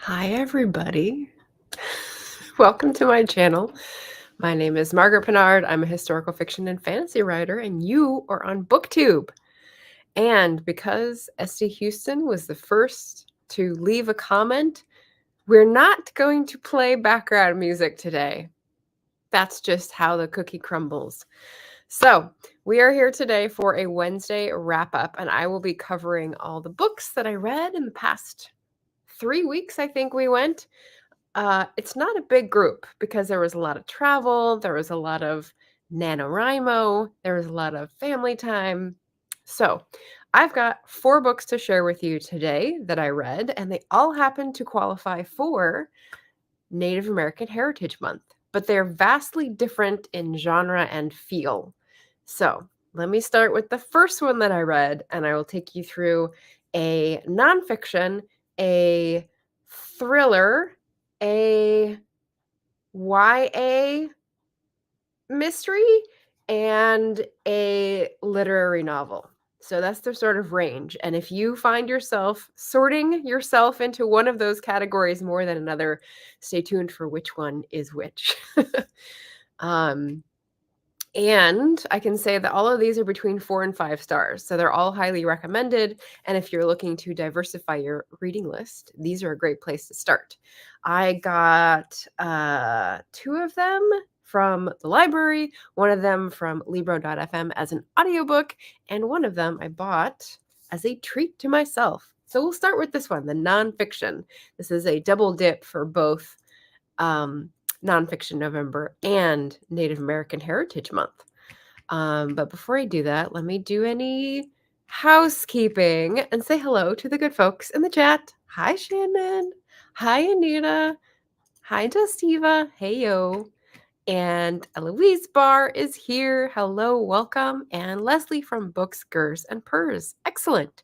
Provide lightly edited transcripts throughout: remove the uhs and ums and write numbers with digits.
Hi, everybody. Welcome to my channel. My name is Margaret Pinard. I'm a historical fiction and fantasy writer, and you are on Booktube. And because SD Houston was the first to leave a comment, we're not going to play background music today. That's just how the cookie crumbles. So, we are here today for a Wednesday wrap-up, and I will be covering all the books that I read in the past 3 weeks, I think we went. It's not a big group because there was a lot of travel, there was a lot of NaNoWriMo, there was a lot of family time. So, I've got 4 books to share with you today that I read, and they all happen to qualify for Native American Heritage Month, but they're vastly different in genre and feel. So, let me start with the first one that I read, and I will take you through a nonfiction, a thriller, a YA mystery, and a literary novel. So that's the sort of range. And if you find yourself sorting yourself into one of those categories more than another, stay tuned for which one is which. And I can say that all of these are between 4 and 5 stars. So they're all highly recommended. And if you're looking to diversify your reading list, these are a great place to start. I got 2 of them from the library, one of them from Libro.fm as an audiobook, and one of them I bought as a treat to myself. So we'll start with this one, the nonfiction. This is a double dip for both Nonfiction November and Native American Heritage Month. But before I do that, let me do any housekeeping and say hello to the good folks in the chat. Hi, Shannon. Hi, Anita. Hi, Justiva. Hey, yo. And Eloise Barr is here. Hello, welcome. And Leslie from Books, Gers, and Purrs. Excellent.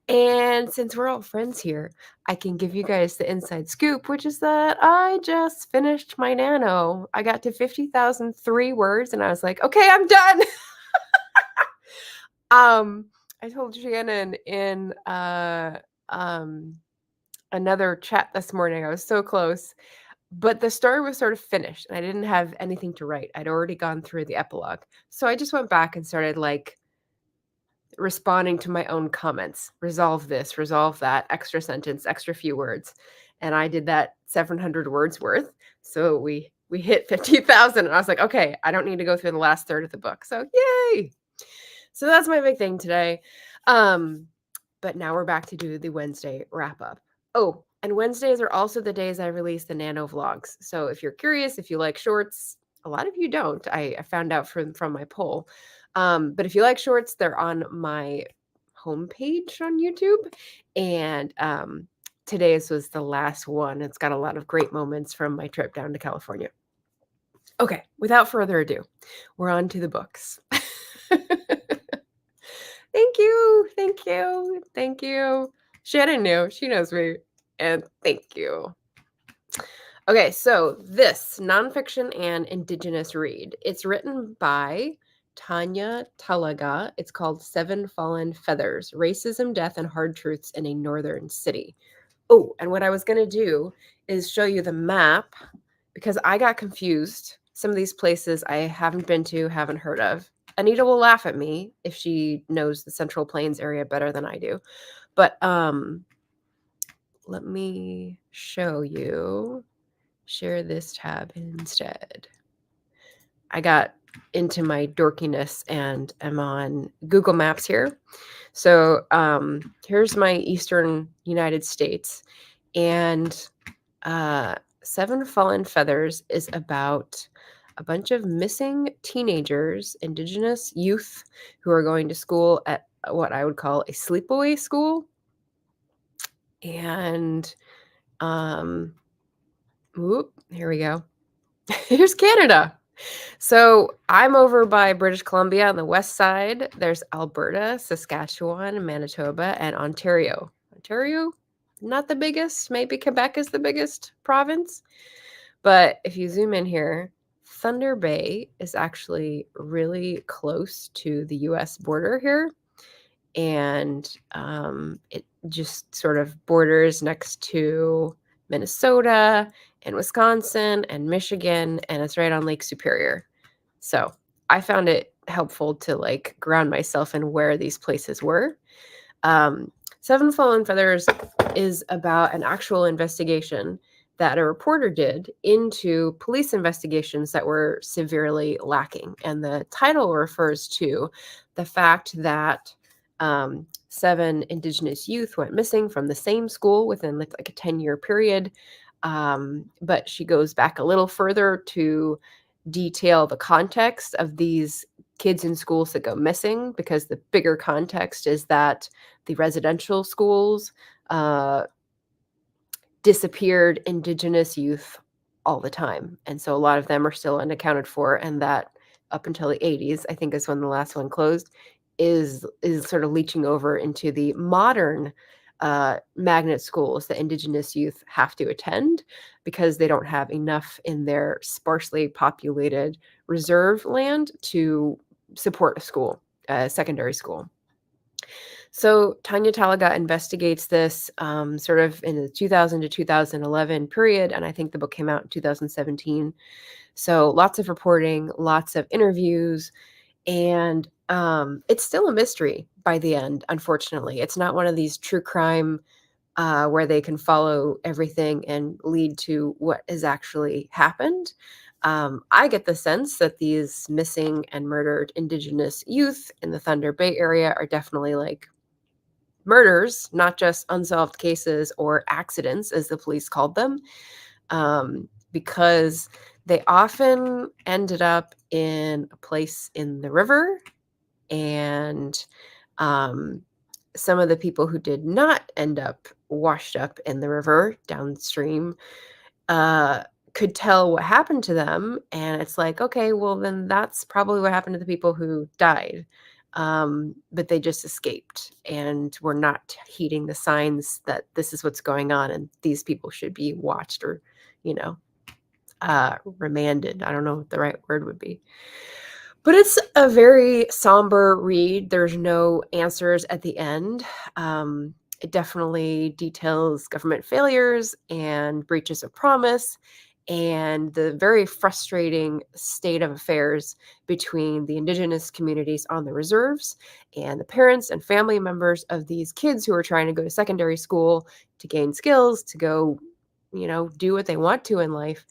And since we're all friends here, I can give you guys the inside scoop, which is that I just finished my nano. I got to 50,003 words, and I was like, okay, I'm done. I told Shannon in another chat this morning, I was so close, but the story was sort of finished, and I didn't have anything to write. I'd already gone through the epilogue. So I just went back and started responding to my own comments. Resolve this, resolve that, extra sentence, extra few words. And I did that 700 words worth. So we hit 50,000, and I was like, okay, I don't need to go through the last third of the book. So yay. So that's my big thing today. But now we're back to do the Wednesday wrap up. Oh, and Wednesdays are also the days I release the nano vlogs. So if you're curious, if you like shorts, a lot of you don't. I found out from my poll. But if you like shorts, they're on my homepage on YouTube. And today's was the last one. It's got a lot of great moments from my trip down to California. Okay, without further ado, we're on to the books. Thank you. Thank you. Thank you. Shannon knew. She knows me. And thank you. Okay, so this nonfiction and Indigenous read. It's written by Tanya Talaga. It's called Seven Fallen Feathers, Racism, Death, and Hard Truths in a Northern City. Oh, and what I was going to do is show you the map because I got confused. Some of these places I haven't been to, haven't heard of. Anita will laugh at me if she knows the Central Plains area better than I do. But let me show you. Share this tab instead. I got into my dorkiness and I'm on Google Maps here. So here's my Eastern United States. And Seven Fallen Feathers is about a bunch of missing teenagers, Indigenous youth who are going to school at what I would call a sleepaway school. And here we go. Here's Canada. So I'm over by British Columbia on the west side. There's Alberta, Saskatchewan, Manitoba, and Ontario. Ontario, not the biggest. Maybe Quebec is the biggest province. But if you zoom in here, Thunder Bay is actually really close to the US border here. And it just sort of borders next to Minnesota and Wisconsin and Michigan, and it's right on Lake Superior. So I found it helpful to like ground myself in where these places were. Seven Fallen Feathers is about an actual investigation that a reporter did into police investigations that were severely lacking. And the title refers to the fact that 7 Indigenous youth went missing from the same school within like a 10-year period. But she goes back a little further to detail the context of these kids in schools that go missing, because the bigger context is that the residential schools disappeared Indigenous youth all the time. And so a lot of them are still unaccounted for, and that up until the 80s, I think is when the last one closed, is sort of leaching over into the modern magnet schools that Indigenous youth have to attend because they don't have enough in their sparsely populated reserve land to support a school, a secondary school. So Tanya Talaga investigates this sort of in the 2000 to 2011 period, and I think the book came out in 2017. So lots of reporting, lots of interviews, and it's still a mystery by the end, unfortunately. It's not one of these true crime where they can follow everything and lead to what has actually happened. I get the sense that these missing and murdered Indigenous youth in the Thunder Bay area are definitely like murders, not just unsolved cases or accidents, as the police called them, because they often ended up in a place in the river. And some of the people who did not end up washed up in the river downstream could tell what happened to them. And it's like, okay, well, then that's probably what happened to the people who died. But they just escaped and were not heeding the signs that this is what's going on and these people should be watched or, remanded. I don't know what the right word would be. But it's a very somber read. There's no answers at the end. It definitely details government failures and breaches of promise and the very frustrating state of affairs between the Indigenous communities on the reserves and the parents and family members of these kids who are trying to go to secondary school to gain skills, to go, do what they want to in life.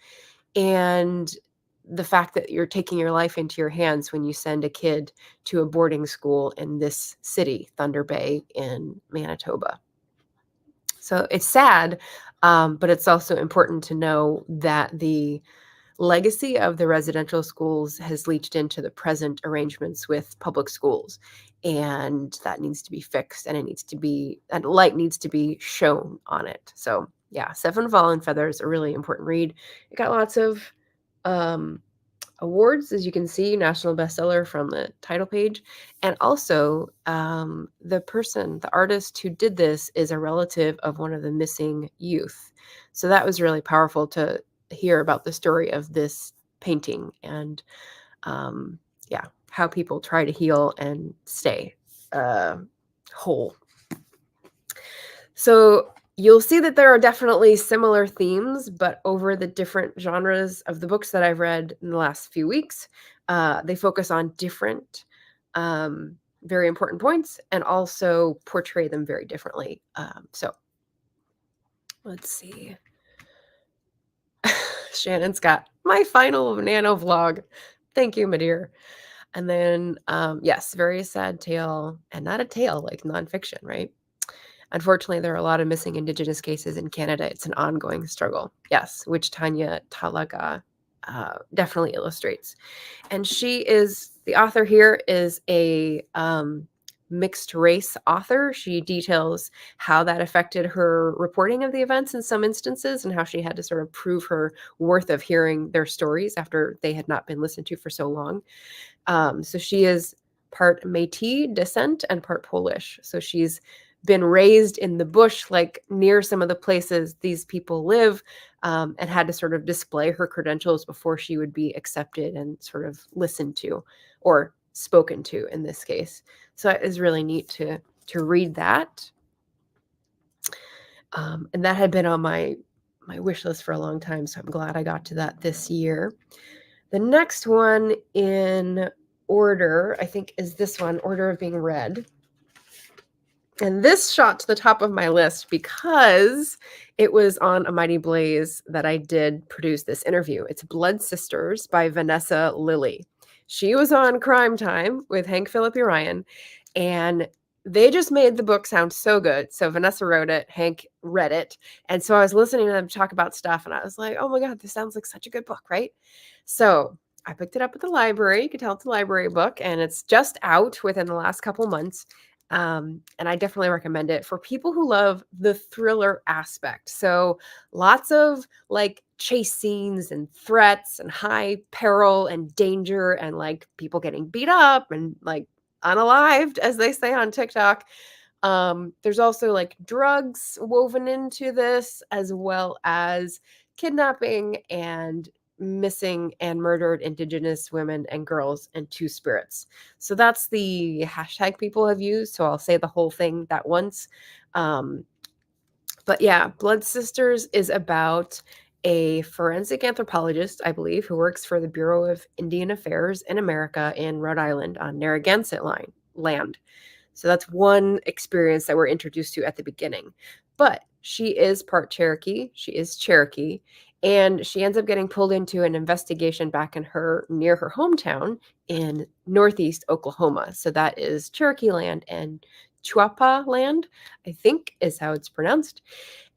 And the fact that you're taking your life into your hands when you send a kid to a boarding school in this city, Thunder Bay in Manitoba. So it's sad, but it's also important to know that the legacy of the residential schools has leached into the present arrangements with public schools. And that needs to be fixed, and that light needs to be shown on it. So yeah, Seven Fallen Feathers, a really important read. It got lots of awards, as you can see, national bestseller from the title page. And also the artist who did this is a relative of one of the missing youth. So that was really powerful to hear about the story of this painting and how people try to heal and stay whole. So you'll see that there are definitely similar themes, but over the different genres of the books that I've read in the last few weeks, they focus on different, very important points and also portray them very differently. So let's see. Shannon's got my final nano vlog. Thank you, my dear. And then, yes, very sad tale, and not a tale like nonfiction, right? Unfortunately, there are a lot of missing Indigenous cases in Canada. It's an ongoing struggle. Yes, which Tanya Talaga definitely illustrates. And the author here is a mixed race author. She details how that affected her reporting of the events in some instances and how she had to sort of prove her worth of hearing their stories after they had not been listened to for so long. So she is part Métis descent and part Polish. So she's been raised in the bush, like near some of the places these people live, and had to sort of display her credentials before she would be accepted and sort of listened to or spoken to in this case. So it is really neat to read that. And that had been on my my wish list for a long time, so I'm glad I got to that this year. The next one in order, I think, is this one, Order of Being Read. And this shot to the top of my list because it was on A Mighty Blaze that I did produce this interview. It's Blood Sisters by Vanessa Lilly. She was on Crime Time with Hank Phillippi Ryan, and they just made the book sound so good. So Vanessa wrote it, Hank read it. And so I was listening to them talk about stuff, and I was like, oh my God, this sounds like such a good book, right? So I picked it up at the library. You can tell it's a library book, and it's just out within the last couple months. And I definitely recommend it for people who love the thriller aspect. So lots of like chase scenes and threats and high peril and danger and like people getting beat up and like unalived, as they say on TikTok. There's also like drugs woven into this, as well as kidnapping and missing and murdered Indigenous women and girls and two spirits. So that's the hashtag people have used. So I'll say the whole thing that once. But yeah, Blood Sisters is about a forensic anthropologist, I believe, who works for the Bureau of Indian Affairs in America in Rhode Island on Narragansett land. So that's one experience that we're introduced to at the beginning. But she is part Cherokee. She is Cherokee. And she ends up getting pulled into an investigation back near her hometown in northeast Oklahoma. So that is Cherokee land and Chuapa land, I think is how it's pronounced.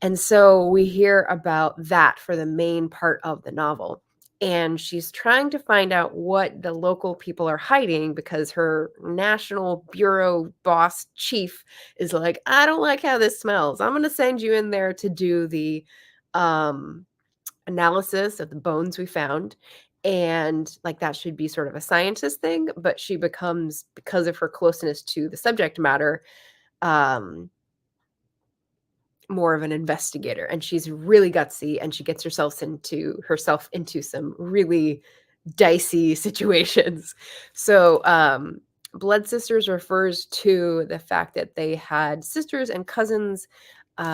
And so we hear about that for the main part of the novel. And she's trying to find out what the local people are hiding because her national bureau boss chief is like, I don't like how this smells. I'm going to send you in there to do the analysis of the bones we found. And like that should be sort of a scientist thing, but she becomes, because of her closeness to the subject matter, more of an investigator, and she's really gutsy, and she gets herself into some really dicey situations. So Blood Sisters refers to the fact that they had sisters and cousins.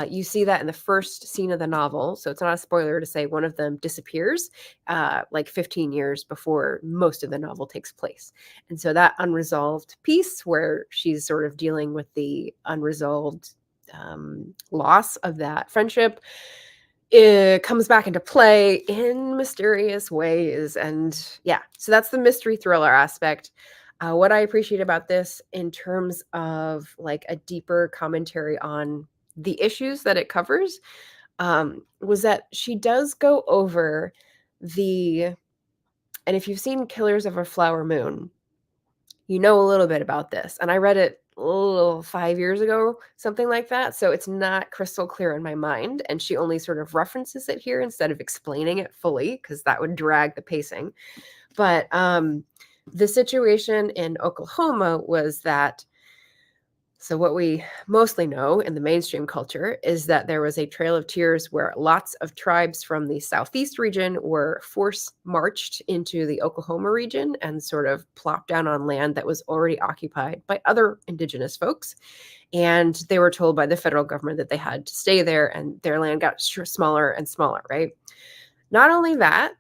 You see that in the first scene of the novel, so it's not a spoiler to say one of them disappears like 15 years before most of the novel takes place. And so that unresolved piece where she's sort of dealing with the unresolved loss of that friendship, it comes back into play in mysterious ways. And yeah, so that's the mystery thriller aspect. What I appreciate about this in terms of like a deeper commentary on the issues that it covers was that she does go over and if you've seen Killers of a Flower Moon, you know a little bit about this. And I read it 5 years ago, something like that. So it's not crystal clear in my mind. And she only sort of references it here instead of explaining it fully, because that would drag the pacing. But the situation in Oklahoma was that, so what we mostly know in the mainstream culture is that there was a Trail of Tears where lots of tribes from the southeast region were force marched into the Oklahoma region and sort of plopped down on land that was already occupied by other indigenous folks. And they were told by the federal government that they had to stay there, and their land got smaller and smaller, right? Not only that,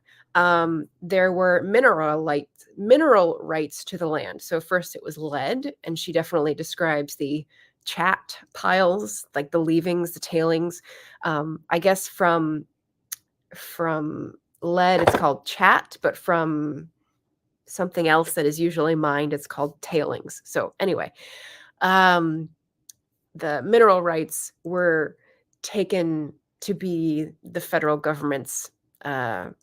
there were mineral rights to the land. So first it was lead, and she definitely describes the chat piles, like the leavings, the tailings. I guess from lead, it's called chat, but from something else that is usually mined, it's called tailings. So anyway, the mineral rights were taken to be the federal government's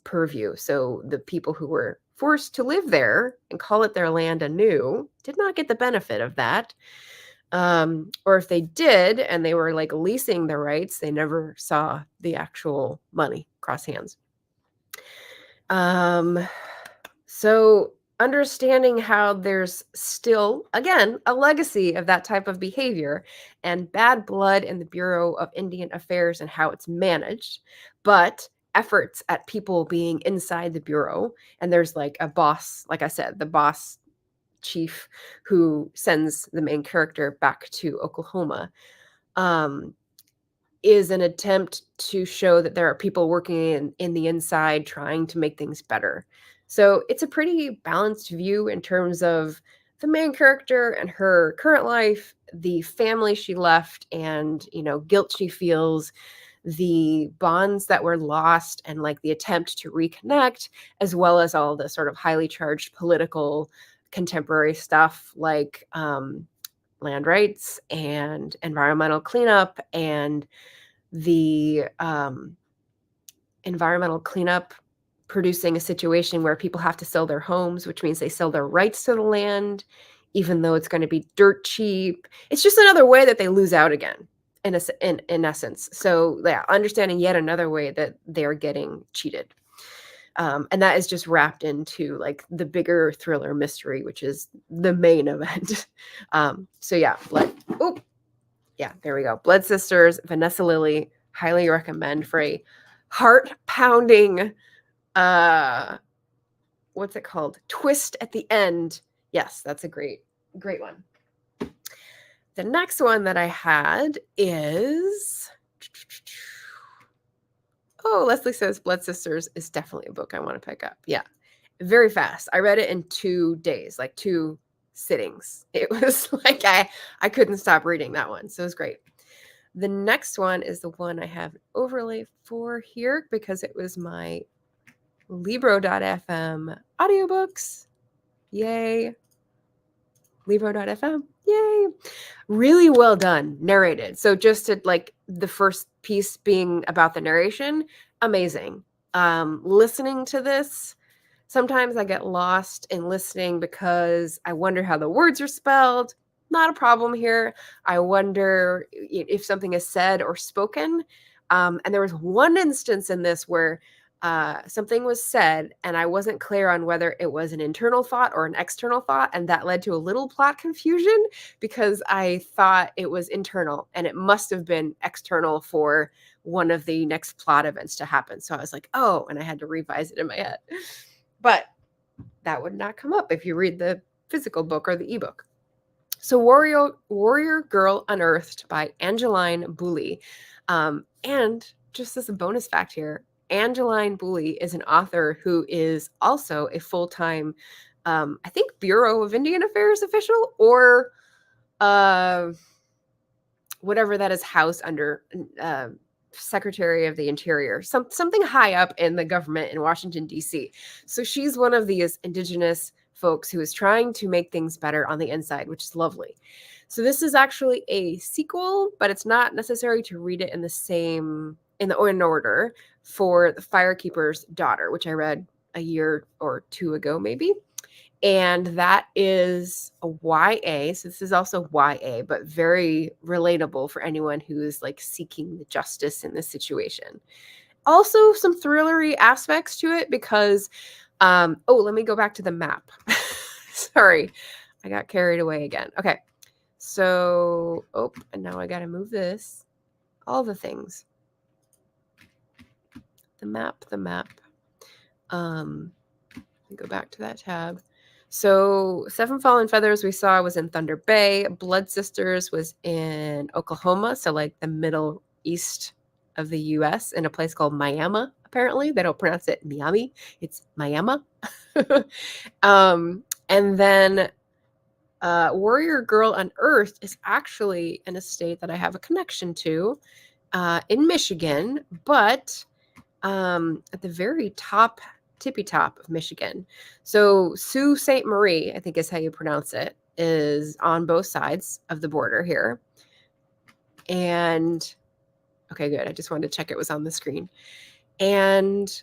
purview. So the people who were forced to live there and call it their land anew did not get the benefit of that. Or if they did and they were like leasing the rights, they never saw the actual money cross hands. So understanding how there's still, again, a legacy of that type of behavior and bad blood in the Bureau of Indian Affairs and how it's managed, but efforts at people being inside the Bureau. And there's like a boss, like I said, the boss chief who sends the main character back to Oklahoma. is an attempt to show that there are people working in the inside trying to make things better. So it's a pretty balanced view in terms of the main character and her current life, the family she left, and guilt she feels, the bonds that were lost, and like the attempt to reconnect, as well as all the sort of highly charged political contemporary stuff like land rights and environmental cleanup, and the environmental cleanup producing a situation where people have to sell their homes, which means they sell their rights to the land, even though it's going to be dirt cheap. It's just another way that they lose out again, in essence. So yeah, understanding yet another way that they're getting cheated. And that is just wrapped into like the bigger thriller mystery, which is the main event. So yeah, there we go. Blood Sisters, Vanessa Lilly, highly recommend for a heart-pounding what's it called? Twist at the end. Yes, that's a great one. The next one that I had is Leslie says Blood Sisters is definitely a book I want to pick up. Yeah. Very fast. I read it in 2 days, like 2 sittings. It was like I couldn't stop reading that one. So it was great. The next one is the one I have an overlay for here because it was my Libro.fm audiobooks. Yay. Libro.fm. Yay. Really well done. Narrated. So just to like the first piece being about the narration, amazing. Listening to this, sometimes I get lost in listening because I wonder how the words are spelled. Not a problem here. I wonder if something is said or spoken. And there was one instance in this where something was said and I wasn't clear on whether it was an internal thought or an external thought. And that led to a little plot confusion because I thought it was internal and it must have been external for one of the next plot events to happen. So I was like, oh, and I had to revise it in my head. But that would not come up if you read the physical book or the ebook. So Warrior Girl Unearthed by Angeline Boulley. And just as a bonus fact here, Angeline Boulley is an author who is also a full-time, I think, Bureau of Indian Affairs official or whatever that is housed under, Secretary of the Interior, something high up in the government in Washington, D.C. So she's one of these Indigenous folks who is trying to make things better on the inside, which is lovely. So this is actually a sequel, but it's not necessary to read it in order for The Firekeeper's Daughter, which I read a year or 2 ago, maybe. And that is a YA. So this is also YA, but very relatable for anyone who is like seeking the justice in this situation. Also some thrillery aspects to it because, let me go back to the map. Sorry, I got carried away again. Okay. So, and now I got to move this. All the things. The map. Let me go back to that tab. So 7 Fallen Feathers we saw was in Thunder Bay. Blood Sisters was in Oklahoma, so like the middle east of the U.S. in a place called Miami. Apparently, they don't pronounce it Miami; it's Miami. And then Warrior Girl Unearthed is actually in a state that I have a connection to, in Michigan, but at the very tippy top of Michigan. So Sault Ste. Marie, I think is how you pronounce it, is on both sides of the border here. And okay, good. I just wanted to check it was on the screen. And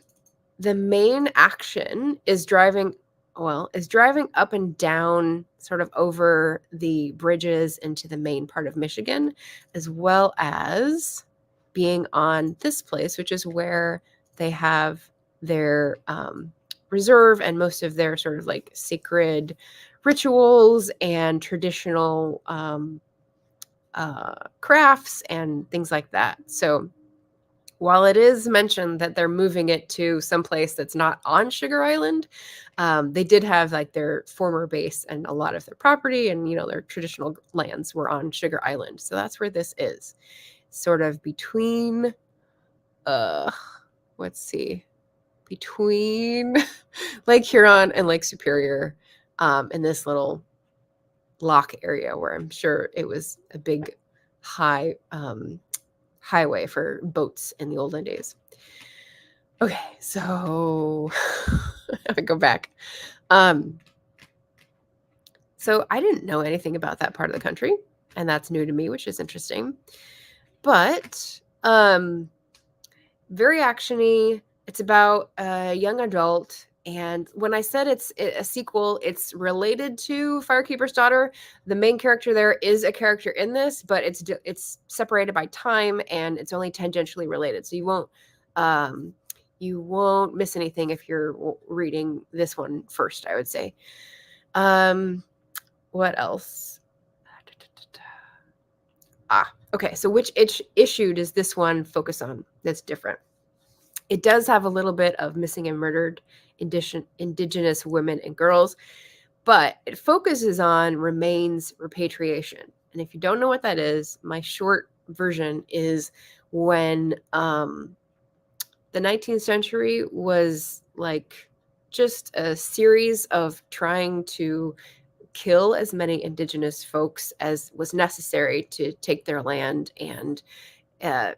the main action is driving up and down sort of over the bridges into the main part of Michigan, as well as being on this place, which is where they have their reserve and most of their sort of like sacred rituals and traditional crafts and things like that. So while it is mentioned that they're moving it to someplace that's not on Sugar Island, they did have like their former base and a lot of their property and, their traditional lands were on Sugar Island. So that's where this is. sort of between, let's see, between Lake Huron and Lake Superior, in this little lock area where I'm sure it was a big highway for boats in the olden days. Okay, so I go back. So I didn't know anything about that part of the country, and that's new to me, which is interesting. But very actiony. It's about a young adult. And when I said it's a sequel, it's related to Firekeeper's Daughter. The main character there is a character in this, but it's separated by time and it's only tangentially related. So you won't miss anything if you're reading this one first, I would say. What else? Okay. So which issue does this one focus on that's different? It does have a little bit of missing and murdered Indigenous women and girls, but it focuses on remains repatriation. And if you don't know what that is, my short version is when the 19th century was like just a series of trying to kill as many Indigenous folks as was necessary to take their land and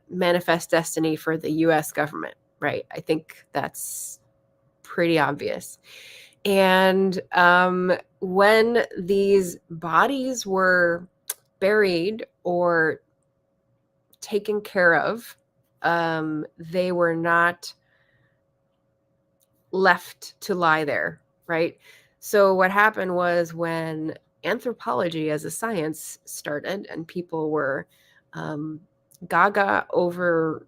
manifest destiny for the U.S. government, right? I think that's pretty obvious. And when these bodies were buried or taken care of, they were not left to lie there, right? So what happened was when anthropology as a science started and people were gaga over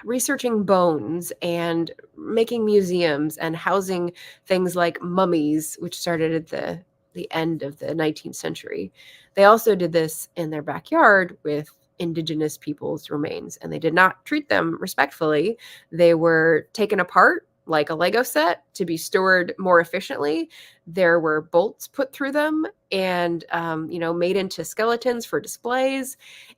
researching bones and making museums and housing things like mummies, which started at the end of the 19th century. They also did this in their backyard with Indigenous people's remains, and they did not treat them respectfully. They were taken apart like a Lego set to be stored more efficiently. There were bolts put through them and, made into skeletons for displays.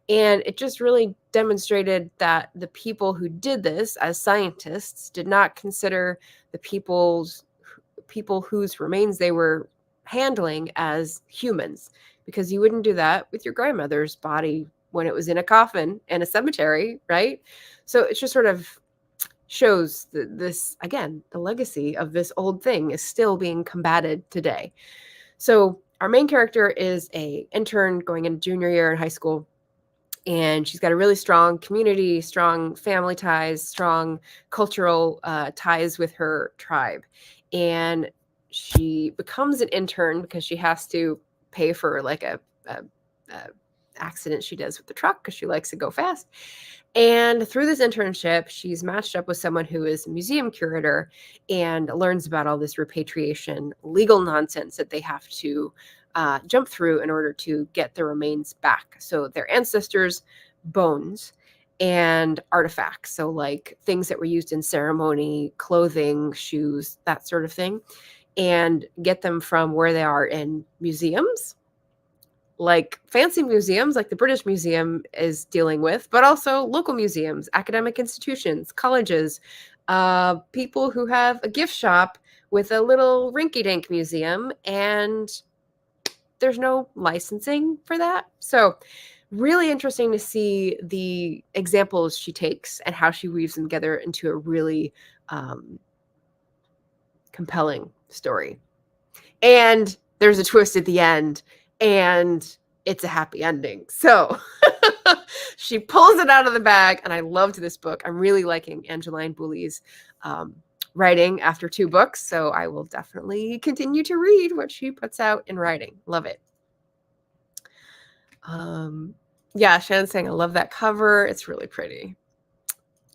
And it just really demonstrated that the people who did this as scientists did not consider the people whose remains they were handling as humans, because you wouldn't do that with your grandmother's body when it was in a coffin in a cemetery, right? So it just sort of shows that this, again, the legacy of this old thing is still being combated today. So our main character is a intern going into junior year in high school, and she's got a really strong community, strong family ties, strong cultural ties with her tribe. And she becomes an intern because she has to pay for like a accident she does with the truck because she likes to go fast. And through this internship, she's matched up with someone who is a museum curator and learns about all this repatriation legal nonsense that they have to jump through in order to get their remains back. So their ancestors' bones and artifacts. So like things that were used in ceremony, clothing, shoes, that sort of thing, and get them from where they are in museums, like fancy museums like the British Museum is dealing with, but also local museums, academic institutions, colleges, people who have a gift shop with a little rinky-dink museum, and there's no licensing for that. So really interesting to see the examples she takes and how she weaves them together into a really compelling story. And there's a twist at the end, and it's a happy ending. So she pulls it out of the bag, and I loved this book. I'm really liking Angeline Boulley's writing after 2 books, so I will definitely continue to read what she puts out in writing. Love it. Yeah, Shannon's saying, I love that cover. It's really pretty.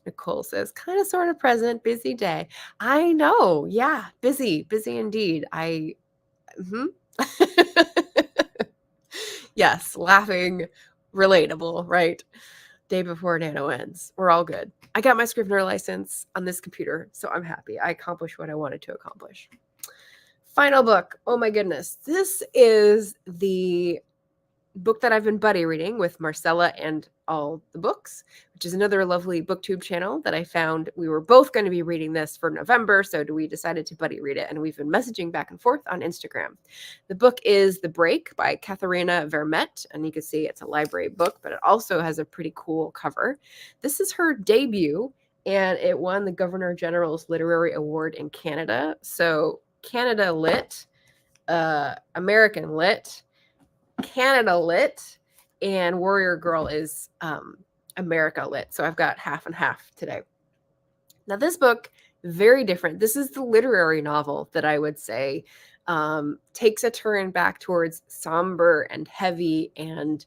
Nicole says, kind of sort of present, busy day. I know. Yeah, busy indeed. Yes, laughing, relatable, right? Day before Nano ends. We're all good. I got my Scrivener license on this computer, so I'm happy. I accomplished what I wanted to accomplish. Final book. Oh my goodness. This is the book that I've been buddy reading with Marcella and All the Books, which is another lovely Booktube channel that I found. We were both going to be reading this for November, so we decided to buddy read it, and we've been messaging back and forth on Instagram. The book is The Break by Katharina Vermette, and you can see it's a library book, but it also has a pretty cool cover. This is her debut, and it won the Governor General's Literary Award in Canada. So Canada Lit, American Lit, Canada Lit, and Warrior Girl is America Lit. So I've got half and half today. Now this book, very different. This is the literary novel that I would say takes a turn back towards somber and heavy, and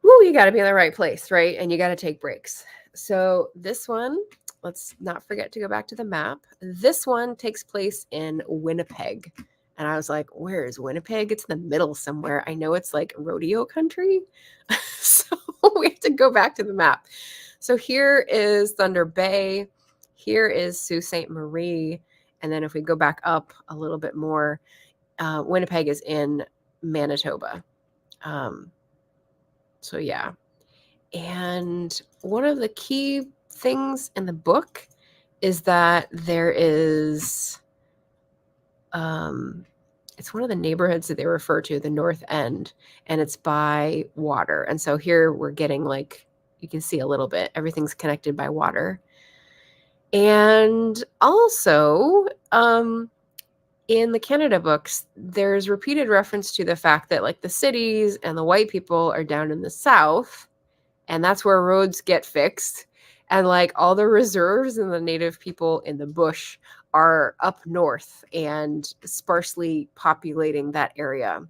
you got to be in the right place, right? And you got to take breaks. So this one, let's not forget to go back to the map. This one takes place in Winnipeg. And I was like, where is Winnipeg? It's in the middle somewhere. I know it's like rodeo country. So we have to go back to the map. So here is Thunder Bay. Here is Sault Ste. Marie. And then if we go back up a little bit more, Winnipeg is in Manitoba. So yeah. And one of the key things in the book is that there is... it's one of the neighborhoods that they refer to, the North End, and it's by water. And so here we're getting, like, you can see a little bit, everything's connected by water. And also, in the Canada books, there's repeated reference to the fact that, like, the cities and the white people are down in the South, and that's where roads get fixed. And, like, all the reserves and the native people in the bush are up north and sparsely populating that area.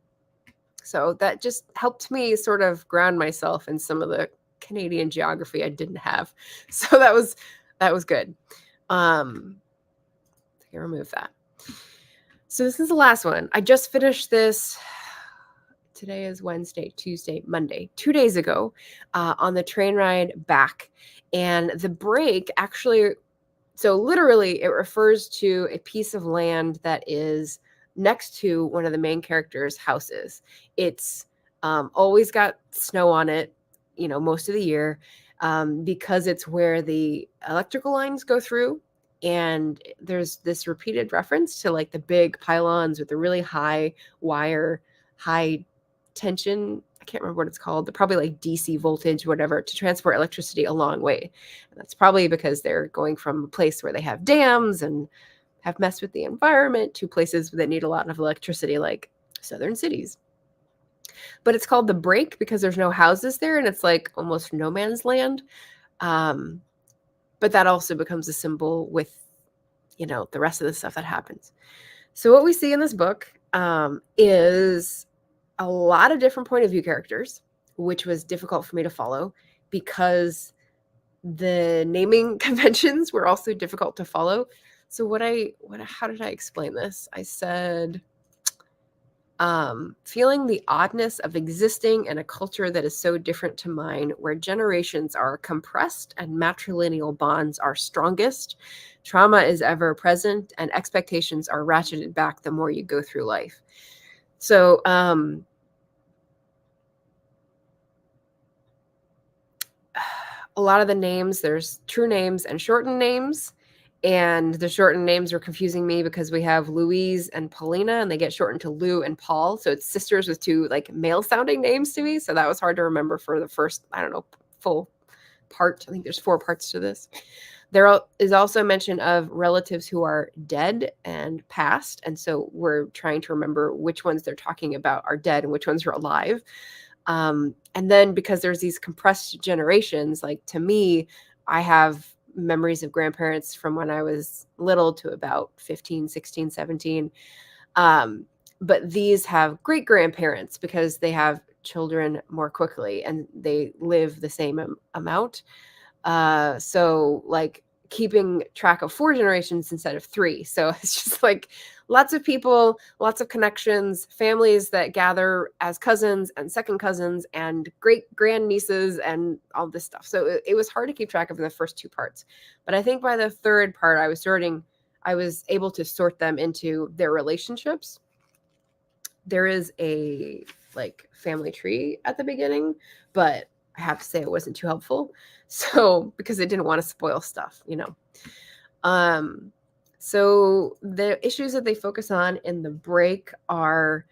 So that just helped me sort of ground myself in some of the Canadian geography I didn't have. So that was good. I can remove that. So this is the last one. I just finished this. Today is Wednesday, Tuesday, Monday, 2 days ago, on the train ride back. And The Break actually... So literally, it refers to a piece of land that is next to one of the main characters' houses. It's always got snow on it, most of the year, because it's where the electrical lines go through. And there's this repeated reference to, like, the big pylons with the really high wire, high tension, I can't remember what it's called, probably like DC voltage, whatever, to transport electricity a long way. And that's probably because they're going from a place where they have dams and have messed with the environment to places that need a lot of electricity, like southern cities. But it's called The Break because there's no houses there, and it's like almost no man's land. But that also becomes a symbol with, the rest of the stuff that happens. So what we see in this book is a lot of different point of view characters, which was difficult for me to follow because the naming conventions were also difficult to follow. So how did I explain this? I said, feeling the oddness of existing in a culture that is so different to mine, where generations are compressed and matrilineal bonds are strongest, trauma is ever present, and expectations are ratcheted back the more you go through life. So, a lot of the names, there's true names and shortened names. And the shortened names were confusing me because we have Louise and Paulina, and they get shortened to Lou and Paul. So it's sisters with two, like, male-sounding names to me. So that was hard to remember for the first, full part. I think there's 4 parts to this. There is also mention of relatives who are dead and passed. And so we're trying to remember which ones they're talking about are dead and which ones are alive. And then because there's these compressed generations, like, to me, I have memories of grandparents from when I was little to about 15, 16, 17. But these have great grandparents because they have children more quickly and they live the same amount. So, like, keeping track of 4 generations instead of 3. So it's just like lots of people, lots of connections, families that gather as cousins and second cousins and great grandnieces and all this stuff. So it was hard to keep track of in the first 2 parts. But I think by the 3rd part, I was able to sort them into their relationships. There is a like family tree at the beginning, but I have to say it wasn't too helpful. So because I didn't want to spoil stuff, you know. So the issues that they focus on in the break are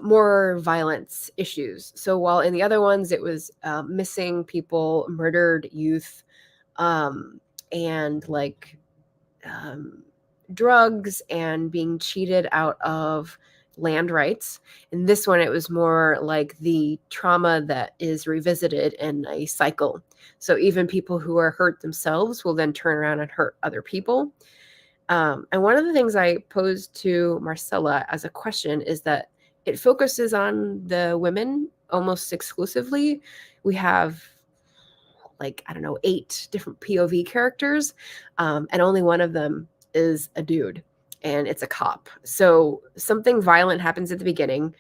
more violence issues. So while in the other ones it was missing people, murdered youth, and like drugs and being cheated out of land rights. In this one, it was more like the trauma that is revisited in a cycle. So even people who are hurt themselves will then turn around and hurt other people. And one of the things I posed to Marcella as a question is that it focuses on the women almost exclusively. We have like, I don't know, 8 different POV characters, and only one of them is a dude, and it's a cop. So something violent happens at the beginning.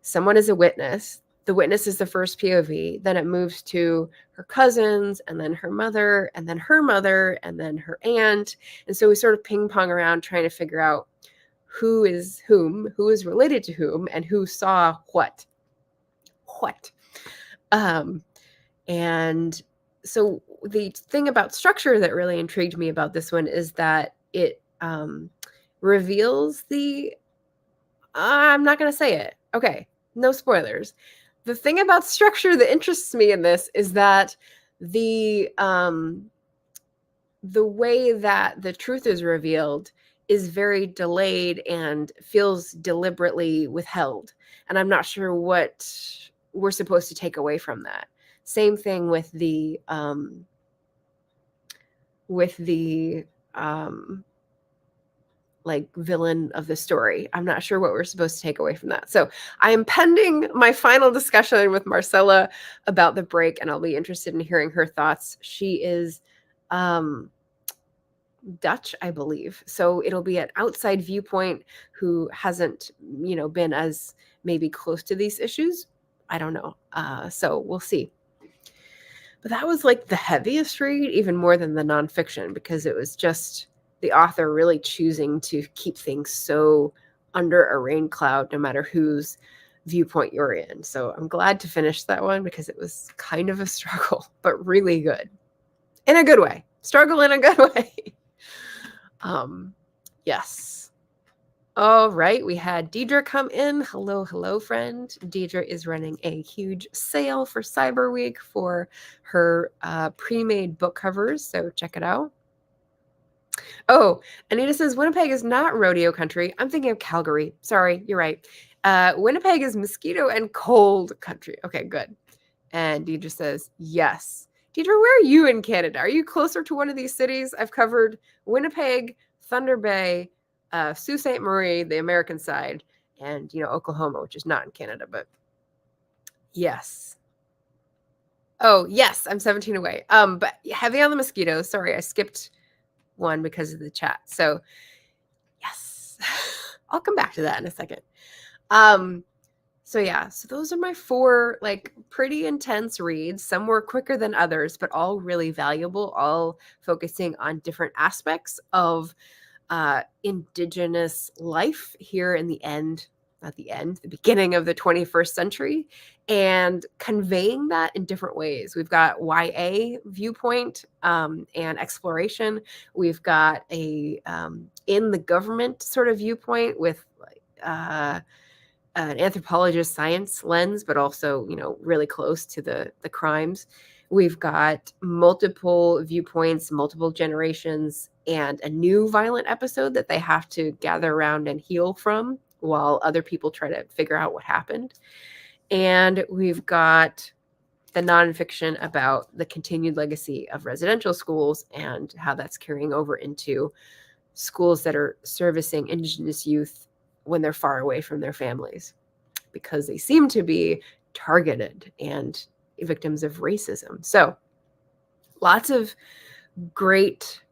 Someone is a witness. The witness is the first POV. Then it moves to her cousins, and then her mother, and then her mother, and then her aunt. And so we sort of ping pong around trying to figure out who is whom, who is related to whom, and who saw what. And so the thing about structure that really intrigued me about this one is that it reveals the I'm not going to say it. Okay, no spoilers. The thing about structure that interests me in this is that the way that the truth is revealed is very delayed and feels deliberately withheld. And I'm not sure what we're supposed to take away from that. Same thing with the like villain of the story. I'm not sure what we're supposed to take away from that. So I am pending my final discussion with Marcella about the break, and I'll be interested in hearing her thoughts. She is Dutch, I believe. So it'll be an outside viewpoint who hasn't, you know, been as maybe close to these issues. I don't know. So we'll see. But that was like the heaviest read, even more than the nonfiction, because it was just the author really choosing to keep things so under a rain cloud, no matter whose viewpoint you're in. So I'm glad to finish that one because it was kind of a struggle, but really good. In a good way. Struggle in a good way. Yes. All right, we had Deidre come in. Hello, friend. Deidre is running a huge sale for Cyber Week for her pre-made book covers, so check it out. Oh, Anita says, Winnipeg is not rodeo country. I'm thinking of Calgary. Sorry, you're right. Winnipeg is mosquito and cold country. Okay, good. And Deidre says, yes. Deidre, where are you in Canada? Are you closer to one of these cities? I've covered Winnipeg, Thunder Bay, Sault Ste. Marie, the American side, and, you know, Oklahoma, which is not in Canada, but yes. Oh, yes, I'm 17 away. But heavy on the mosquitoes. Sorry, I skipped one because of the chat. So yes, I'll come back to that in a second. So yeah, so those are my 4 like pretty intense reads. Some were quicker than others, but all really valuable, all focusing on different aspects of Indigenous life here in the beginning of the 21st century, and conveying that in different ways. We've got YA viewpoint and exploration. We've got a in the government sort of viewpoint with an anthropologist science lens, but also, you know, really close to the crimes. We've got multiple viewpoints, multiple generations, and a new violent episode that they have to gather around and heal from while other people try to figure out what happened. And we've got the nonfiction about the continued legacy of residential schools and how that's carrying over into schools that are servicing Indigenous youth when they're far away from their families, because they seem to be targeted and victims of racism. So lots of great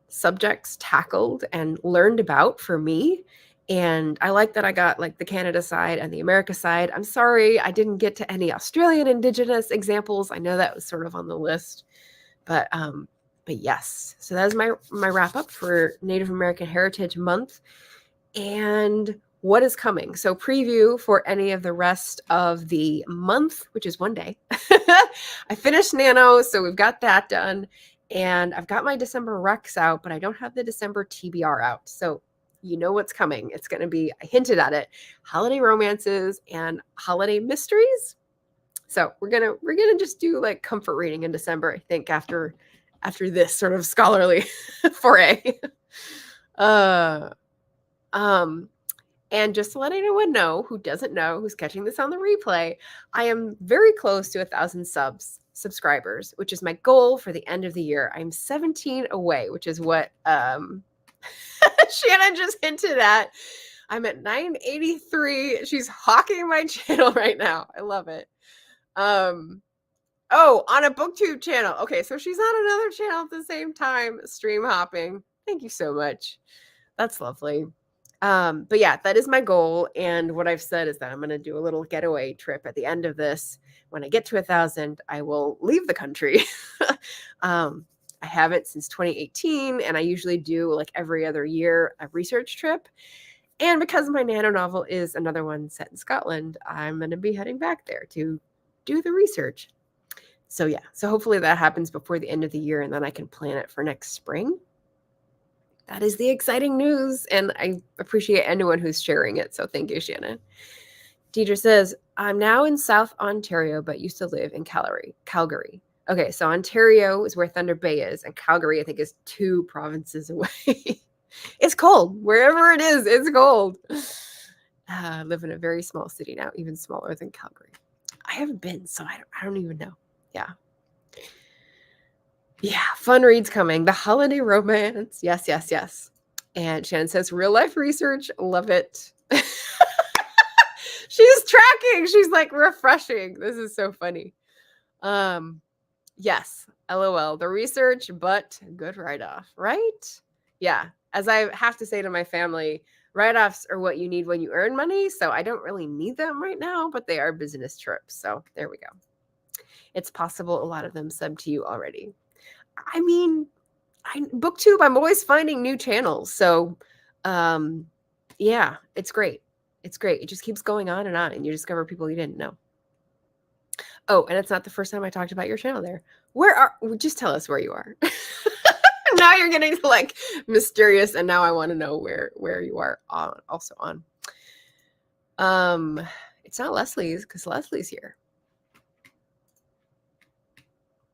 subjects tackled and learned about for me. And I like that I got like the Canada side and the America side. I'm sorry I didn't get to any Australian Indigenous examples. I know that was sort of on the list, but yes. So that's my wrap up for Native American Heritage Month. And what is coming. So preview for any of the rest of the month, which is one day. I finished Nano, so we've got that done. And I've got my December Recs out, but I don't have the December TBR out. So you know what's coming. It's going to be, I hinted at it, holiday romances and holiday mysteries. So we're gonna just do like comfort reading in December, I think, after this sort of scholarly foray. And just to let anyone know who doesn't know, who's catching this on the replay, I am very close to 1,000 subscribers, which is my goal for the end of the year. I'm 17 away, which is what Shannon just hinted at. I'm at 983. She's hawking my channel right now. I love it. Oh, on a Booktube channel. Okay, so she's on another channel at the same time, stream hopping. Thank you so much. That's lovely. But yeah, that is my goal. And what I've said is that I'm going to do a little getaway trip at the end of this. When I get to 1,000, I will leave the country. I haven't since 2018, and I usually do like every other year a research trip. And because my Nano novel is another one set in Scotland, I'm going to be heading back there to do the research. So yeah, so hopefully that happens before the end of the year, and then I can plan it for next spring. That is the exciting news, and I appreciate anyone who's sharing it. So thank you, Shannon. Deidre says, I'm now in South Ontario, but used to live in Calgary. Okay, so Ontario is where Thunder Bay is, and Calgary, I think, is 2 provinces away. It's cold. Wherever it is, it's cold. I live in a very small city now, even smaller than Calgary. I haven't been, so I don't even know. Yeah. Yeah, fun reads coming. The holiday romance. Yes, yes, yes. And Shannon says, real life research. Love it. She's tracking. She's like refreshing. This is so funny. Yes, LOL. The research, but good write-off, right? Yeah. As I have to say to my family, write-offs are what you need when you earn money. So I don't really need them right now, but they are business trips. So there we go. It's possible a lot of them sub to you already. I mean, Booktube, I'm always finding new channels. So yeah, it's great. It's great. It just keeps going on, and you discover people you didn't know. Oh, and it's not the first time I talked about your channel there. Just tell us where you are. Now you're getting like mysterious, and now I want to know where you are also on. It's not Leslie's, because Leslie's here.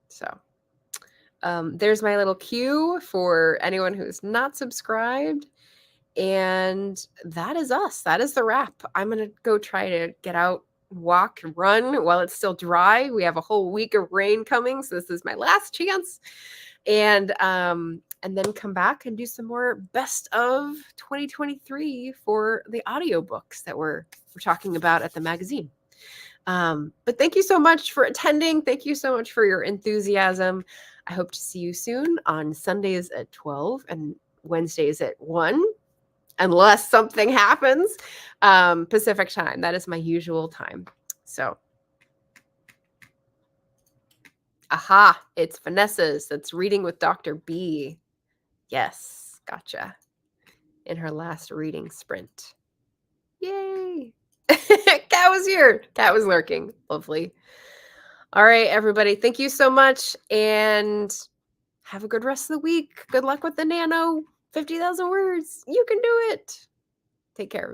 So there's my little cue for anyone who's not subscribed. And that is us. That is the wrap. I'm going to go try to get out, walk, run while it's still dry. We have a whole week of rain coming, so this is my last chance. And then come back and do some more best of 2023 for the audiobooks that we're talking about at the magazine. But thank you so much for attending. Thank you so much for your enthusiasm. I hope to see you soon on Sundays at 12 and Wednesdays at 1, unless something happens, Pacific time. That is my usual time. So, aha, it's Vanessa's. That's Reading with Dr. B. Yes, gotcha. In her last reading sprint. Yay. Cat was here. Cat was lurking. Lovely. All right, everybody. Thank you so much. And have a good rest of the week. Good luck with the Nano. 50,000 words. You can do it. Take care.